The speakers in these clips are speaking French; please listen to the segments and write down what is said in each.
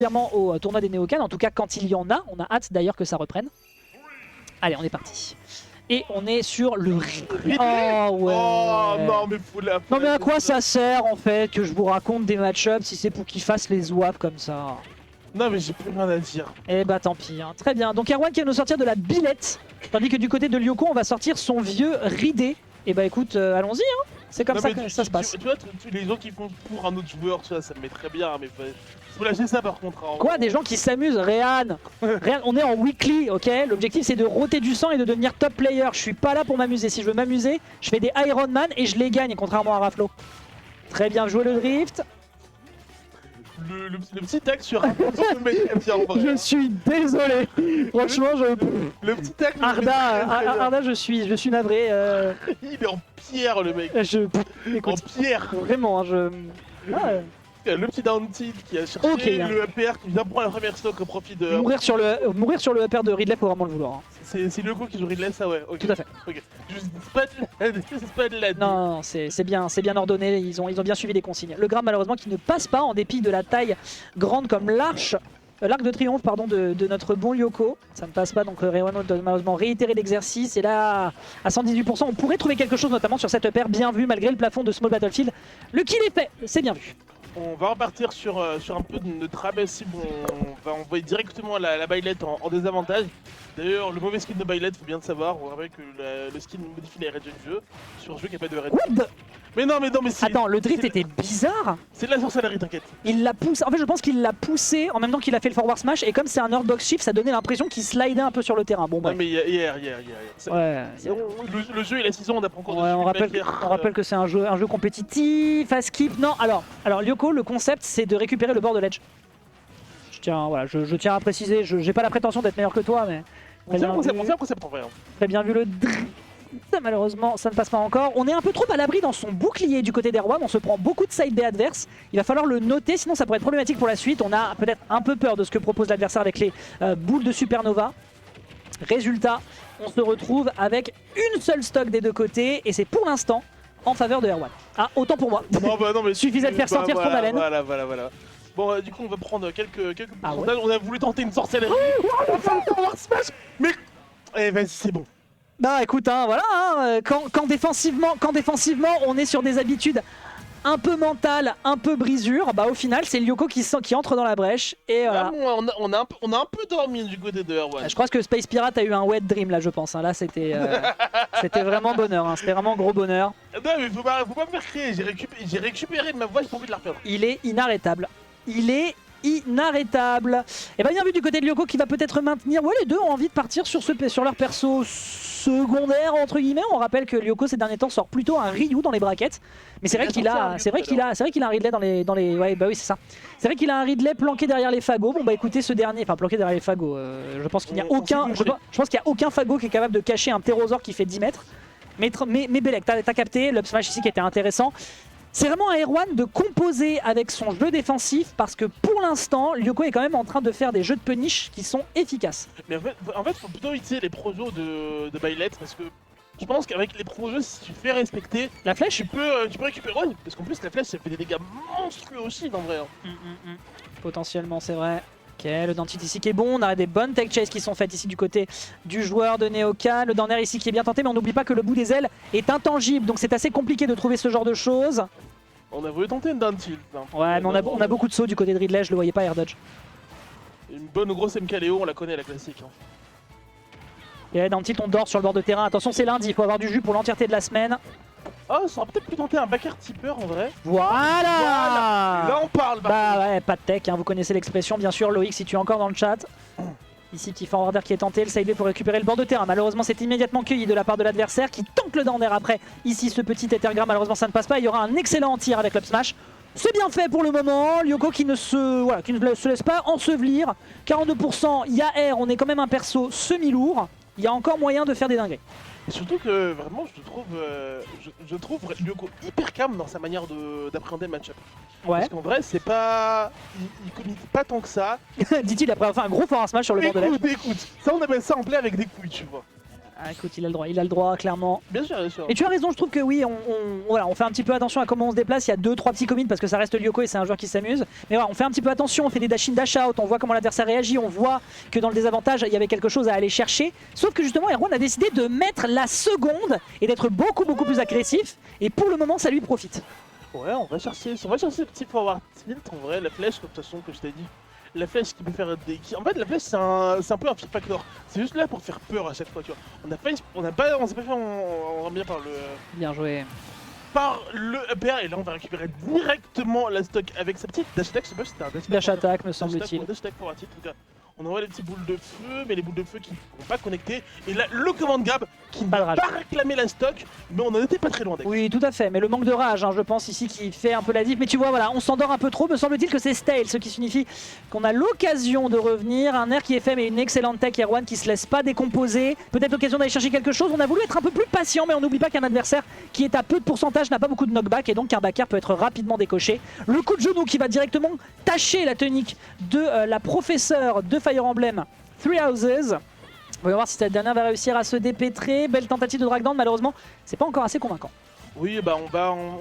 particulièrement au tournoi des Néocanes, en tout cas quand il y en a. On a hâte d'ailleurs que ça reprenne. Allez, on est parti. Et on est sur le... Oh ouais. Oh non mais non mais à quoi ça sert en fait que je vous raconte des match-ups si c'est pour qu'ils fassent les zouaves comme ça? Non mais j'ai plus rien à dire. Eh bah tant pis, hein. Très bien. Donc Erwan qui va nous sortir de la billette, tandis que du côté de Lyoko on va sortir son vieux ridé. Et bah écoute, allons-y, hein. C'est comme ça que ça se passe. Tu vois, les gens qui font pour un autre joueur, tu vois, ça me met très bien, mais faut lâcher ça par contre. Hein. Quoi, des gens qui s'amusent? Réan, on est en weekly, ok? L'objectif c'est de roter du sang et de devenir top player. Je suis pas là pour m'amuser. Si je veux m'amuser, je fais des Iron Man et je les gagne, contrairement à Raflo. Très bien joué le drift. Le petit tag sur un bien en vrai. Je suis désolé. Franchement, Le petit tag. Arda, je suis navré. Il est en pierre le mec. Écoute, en pierre. Vraiment, Le petit down tilt qui a cherché le APR qui vient prendre la première stock au profit de... Mourir sur le APR de Ridley, faut vraiment le vouloir. Hein. C'est le coup qui joue Ridley, ça ouais. Okay. Tout à fait. Okay. C'est pas de la... Non, c'est bien ordonné, ils ont bien suivi les consignes. Le grab malheureusement qui ne passe pas en dépit de la taille grande comme l'arc de triomphe pardon, de notre bon Lyoko. Ça ne passe pas, donc Rewano doit malheureusement réitérer l'exercice. Et là, à 118%, on pourrait trouver quelque chose notamment sur cette paire bien vue malgré le plafond de Small Battlefield. Le kill est fait, c'est bien vu. On va repartir sur un peu de notre abaissable. On va envoyer directement la baillette en désavantage. D'ailleurs, le mauvais skin de baillette, faut bien le savoir. On rappelle que le skin modifie les régés du jeu. Sur un jeu qui n'a pas de régés. Mais non, mais c'est... Attends, le drift était bizarre. C'est de la sorcellerie, t'inquiète. Il l'a poussé. En fait, je pense qu'il l'a poussé en même temps qu'il a fait le forward smash. Et comme c'est un earthbox shift, ça donnait l'impression qu'il slidait un peu sur le terrain. Bon, bref. Non, mais hier. Ouais. Le jeu, il a 6 ans, on apprend encore ouais, on rappelle que c'est un jeu compétitif. À skip. Non, alors Lyoko, le concept, c'est de récupérer le bord de l'edge. Je tiens à préciser. J'ai pas la prétention d'être meilleur que toi, mais. C'est un concept en vrai. Très bien vu le drift. Malheureusement, ça ne passe pas encore. On est un peu trop à l'abri dans son bouclier du côté d'Erwan. On se prend beaucoup de side B adverse. Il va falloir le noter, sinon ça pourrait être problématique pour la suite. On a peut-être un peu peur de ce que propose l'adversaire avec les boules de supernova. Résultat, on se retrouve avec une seule stock des deux côtés. Et c'est pour l'instant en faveur de Erwan. Ah, autant pour moi. Non, mais suffisait de faire sortir son haleine. Voilà. Bon, du coup, on va prendre quelques pourcentages. Ouais. On a voulu tenter une sorcellerie. Mais... Eh, vas-y, c'est bon. Bah écoute, hein, voilà, hein, quand défensivement on est sur des habitudes un peu mentales, un peu brisure, bah au final c'est Lyoko qui entre dans la brèche et voilà. On a un peu dormi du côté de Erwan. Je crois que Space Pirate a eu un wet dream là je pense, hein. Là c'était vraiment bonheur, hein. C'était vraiment gros bonheur. Non mais faut pas me faire crier, j'ai récupéré ma voix, j'ai pas envie de la reperdre. Il est inarrêtable, inarrêtable. Et bien vu du côté de Lyoko qui va peut-être maintenir. Ouais, les deux ont envie de partir sur leur perso secondaire entre guillemets. On rappelle que Lyoko ces derniers temps sort plutôt un Ryu dans les brackets. Mais c'est vrai qu'il a un Ridley dans les ouais bah oui c'est ça. C'est vrai qu'il a un Ridley planqué derrière les fagots. Bon bah écoutez ce dernier, enfin planqué derrière les fagots. Je pense qu'il n'y a aucun. Je pense qu'il y a aucun fagot qui est capable de cacher un ptérosaure qui fait 10 mètres. Mais Belek, t'as capté l'up smash ici qui était intéressant. C'est vraiment à Erwan de composer avec son jeu défensif parce que pour l'instant, Lyoko est quand même en train de faire des jeux de punish qui sont efficaces. Mais en fait faut plutôt utiliser les projos de Baillette parce que je pense qu'avec les projos, si tu fais respecter la flèche, tu peux récupérer. Ouais, parce qu'en plus la flèche, ça fait des dégâts monstrueux aussi en vrai. Potentiellement, c'est vrai. Ok, le Dantite ici qui est bon, on a des bonnes tech chases qui sont faites ici du côté du joueur de Neocan. Le Dorner ici qui est bien tenté, mais on n'oublie pas que le bout des ailes est intangible, donc c'est assez compliqué de trouver ce genre de choses. On a voulu tenter une down tilt. Hein. Ouais, mais on a beaucoup de sauts du côté de Ridley, je le voyais pas air dodge. Une bonne grosse MKLeo, on la connaît la classique. Hein. Ok, down tilt, on dort sur le bord de terrain. Attention, c'est lundi, il faut avoir du jus pour l'entièreté de la semaine. Oh, ça aurait peut-être pu tenter un backer tipper en vrai. Voilà. Là on parle. Bah ouais, pas de tech, hein, vous connaissez l'expression bien sûr. Loïc, si tu es encore dans le chat. Ici, petit forwarder qui est tenté, le side pour récupérer le bord de terrain. Malheureusement, c'est immédiatement cueilli de la part de l'adversaire qui tente le down air après. Ici, ce petit Ethergram, malheureusement, ça ne passe pas. Il y aura un excellent tir avec l'up smash. C'est bien fait pour le moment. Lyoko qui ne se laisse pas ensevelir. 42%, il y a air, on est quand même un perso semi-lourd. Il y a encore moyen de faire des dingueries. Et surtout que vraiment je trouve Lyoko hyper calme dans sa manière d'appréhender le match-up. Ouais. Parce qu'en vrai c'est pas... Il communique pas tant que ça. Dit-il après enfin un gros forward smash sur le bord de l'edge. Écoute, ça on appelle ça en play avec des couilles tu vois. Ah, écoute, il a le droit, clairement. Bien sûr, bien sûr. Et tu as raison, je trouve que oui, voilà, on fait un petit peu attention à comment on se déplace. Il y a 2-3 petits commits parce que ça reste Lyoko et c'est un joueur qui s'amuse. Mais voilà, on fait un petit peu attention, on fait des dash in, dash out, on voit comment l'adversaire réagit, on voit que dans le désavantage, il y avait quelque chose à aller chercher. Sauf que justement, Erwan a décidé de mettre la seconde et d'être beaucoup plus agressif. Et pour le moment, ça lui profite. Ouais, on va chercher le petit forward tilt. En vrai, la flèche, de toute façon, que je t'ai dit. La flèche qui peut faire des... En fait, la flèche, c'est un peu un fear factor. C'est juste là pour faire peur à chaque fois, tu vois. On s'est pas fait en revenir par le... Bien joué. Par le EPR, et là on va récupérer directement la stock avec sa petite dash attack. Je sais pas si c'était un Dash attack, me semble-t-il. Dash attack forward tilt, en tout cas. On envoie les petits boules de feu, mais les boules de feu qui ne vont pas connecter. Et là, le command grab qui ne va pas réclamer la stock, mais on en était pas très loin. Oui, tout à fait, mais le manque de rage, hein, je pense ici, qui fait un peu la diff. Mais tu vois, voilà, on s'endort un peu trop. Me semble-t-il que c'est stale, ce qui signifie qu'on a l'occasion de revenir. Un air qui est fait, mais une excellente tech Erwan qui se laisse pas décomposer. Peut-être l'occasion d'aller chercher quelque chose. On a voulu être un peu plus patient, mais on n'oublie pas qu'un adversaire qui est à peu de pourcentage n'a pas beaucoup de knockback et donc qu'un backer peut être rapidement décoché. Le coup de genou qui va directement tâcher la tunique de la professeure de Fire Emblem Three Houses. Voyons voir si cette dernière va réussir à se dépêtrer. Belle tentative de drag down, malheureusement, c'est pas encore assez convaincant. Oui, bah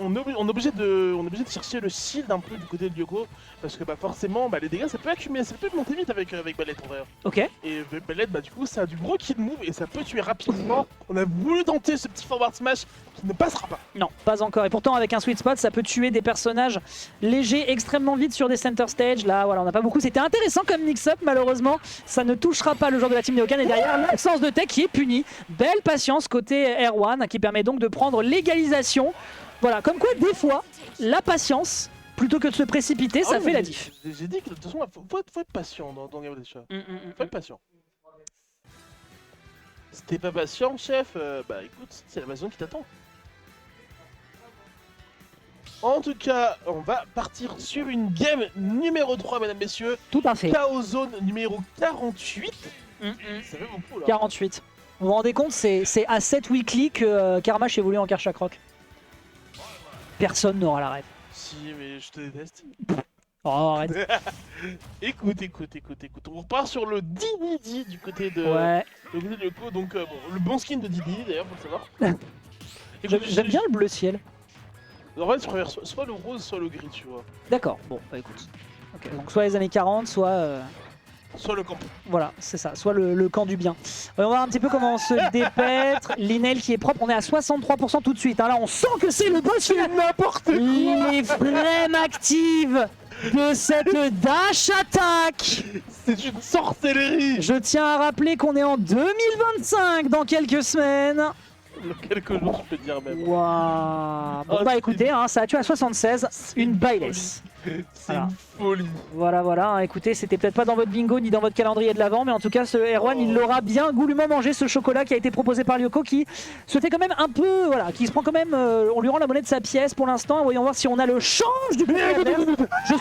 on est obligé de chercher le shield un peu du côté de Lyoko parce que bah forcément les dégâts ça peut accumuler, ça peut monter vite avec Ballet en vrai. Ok. Et Ballet du coup ça a du gros kill move et ça peut tuer rapidement. On a voulu tenter ce petit forward smash qui ne passera pas. Non, pas encore. Et pourtant avec un sweet spot ça peut tuer des personnages légers extrêmement vite sur des center stage. Là voilà, on n'a pas beaucoup. C'était intéressant comme mix-up, malheureusement ça ne touchera pas le joueur de la team Neokan. Et derrière l'absence de tech qui est punie. Belle patience côté Erwan qui permet donc de prendre l'égalisation. Voilà, comme quoi des fois, la patience, plutôt que de se précipiter, ça fait la diff. J'ai dit que de toute façon, faut être patient dans Game of the Show. Faut être patient. Si t'es pas patient, chef, bah écoute, c'est la maison qui t'attend. En tout cas, on va partir sur une game numéro 3, mesdames, messieurs. Tout à fait. Chaos Zone numéro 48. Ça fait beaucoup là. 48. Vous vous rendez compte, c'est à 7 weekly que Karmash évolue en Karchakrok. Personne n'aura la rêve. Si, mais je te déteste. Oh, arrête. Écoute. On repart sur le Didi du côté de Lyoko. Donc, bon, le bon skin de Didi d'ailleurs, faut le savoir. J'aime bien le bleu ciel. En fait, je préfère soit le rose, soit le gris, tu vois. D'accord, bon, bah écoute. Okay, donc, soit les années 40, soit. Soit le camp. Voilà, c'est ça, soit le camp du bien. On va voir un petit peu comment on se dépêtre. Linel qui est propre, on est à 63% tout de suite. Hein. Là, on sent que c'est le boss final. N'importe quoi. Les frames actives de cette dash attack. C'est une sorcellerie. Je tiens à rappeler qu'on est en 2025 dans quelques semaines. Dans quelques jours, je peux dire même. Waouh. Bon bah écoutez, hein, ça a tué à 76, une bailess. C'est une folie. Voilà, hein, écoutez, c'était peut-être pas dans votre bingo ni dans votre calendrier de l'avant, mais en tout cas, ce Erwan, il l'aura bien goulûment mangé, ce chocolat qui a été proposé par Lyoko, qui se fait quand même un peu, voilà, qui se prend quand même, on lui rend la monnaie de sa pièce pour l'instant. Voyons voir si on a le change du côté adverse. Je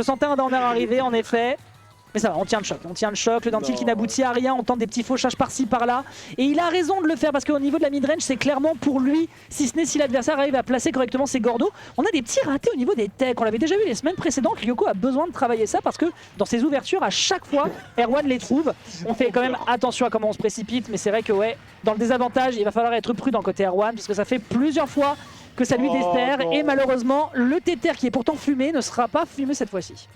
sentais un downer arriver, en effet. Mais ça va, on tient le choc, le dentil qui n'aboutit à rien, on tente des petits fauchages par-ci par-là. Et il a raison de le faire parce qu'au niveau de la mid-range, c'est clairement pour lui, si ce n'est si l'adversaire arrive à placer correctement ses gordos. On a des petits ratés au niveau des techs, on l'avait déjà vu les semaines précédentes, Lyoko a besoin de travailler ça parce que dans ses ouvertures, à chaque fois, Erwan les trouve. On fait quand même attention à comment on se précipite, mais c'est vrai que ouais, dans le désavantage, il va falloir être prudent côté Erwan puisque ça fait plusieurs fois que ça lui dessert et malheureusement, le Tether qui est pourtant fumé ne sera pas fumé cette fois-ci.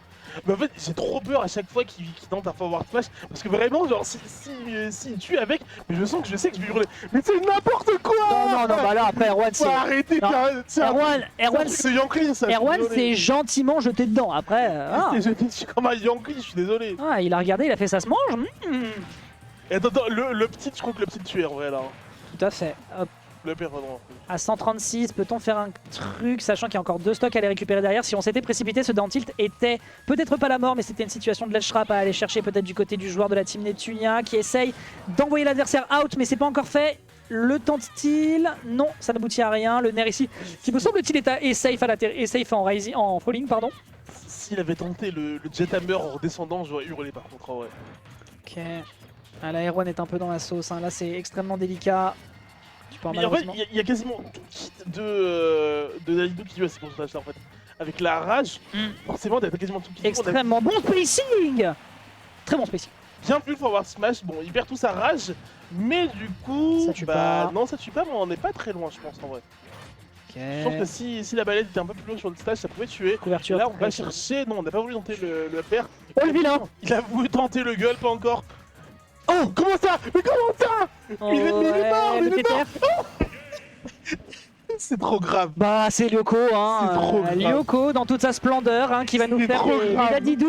Mais en fait, j'ai trop peur à chaque fois qu'il tente un forward flash parce que vraiment, genre, s'il tue avec, mais je sais que je vais hurler. Mais c'est n'importe quoi. Non, bah là après Erwan c'est. Arrêtez, Erwan c'est Yankee ça. Erwan c'est gentiment jeté dedans. Après. Je suis comme un Yankee, je suis désolé. Ah, il a regardé, il a fait ça se mange. Et attends, le petit, je crois que le petit tueur en vrai là. Tout à fait. Hop. Le perdant. À 136, peut-on faire un truc, sachant qu'il y a encore 2 stocks à aller récupérer derrière. Si on s'était précipité, ce down tilt était peut-être pas la mort, mais c'était une situation de ledge trap à aller chercher peut-être du côté du joueur de la team Neptunia qui essaye d'envoyer l'adversaire out, mais c'est pas encore fait. Le tente-t-il? Non, ça n'aboutit à rien. Le nerf ici, qui me semble-t-il est safe en falling, pardon. S'il avait tenté le jet hammer en descendant, j'aurais hurlé par contre en vrai. Ok. Ah, la Erwan est un peu dans la sauce, hein. Là c'est extrêmement délicat. Mais en fait, il y a quasiment tout kit de Nalido qui joue à ces pourcentages là en fait. Avec la rage, forcément, t'as quasiment tout kit. Extrêmement bon spacing. Très bon spacing. bien plus le forward smash. Bon, il perd tout sa rage, mais du coup, Ça tue pas. non, ça tue pas, mais on n'est pas très loin, je pense en vrai. Je pense que si la balayette était un peu plus loin sur le stage, ça pouvait tuer. Couverture. Là, on va chercher. Non, on n'a pas voulu tenter le upper. Oh le vilain! Il a voulu tenter le gueule, pas encore. Oh, comment ça? Mais comment ça? Oh, Il est mort, ouais, il est mort. MTTR. C'est trop grave. Bah c'est Lyoko, hein. C'est trop grave. Lyoko dans toute sa splendeur, hein, qui va nous C'est faire trop des grave. dadidous.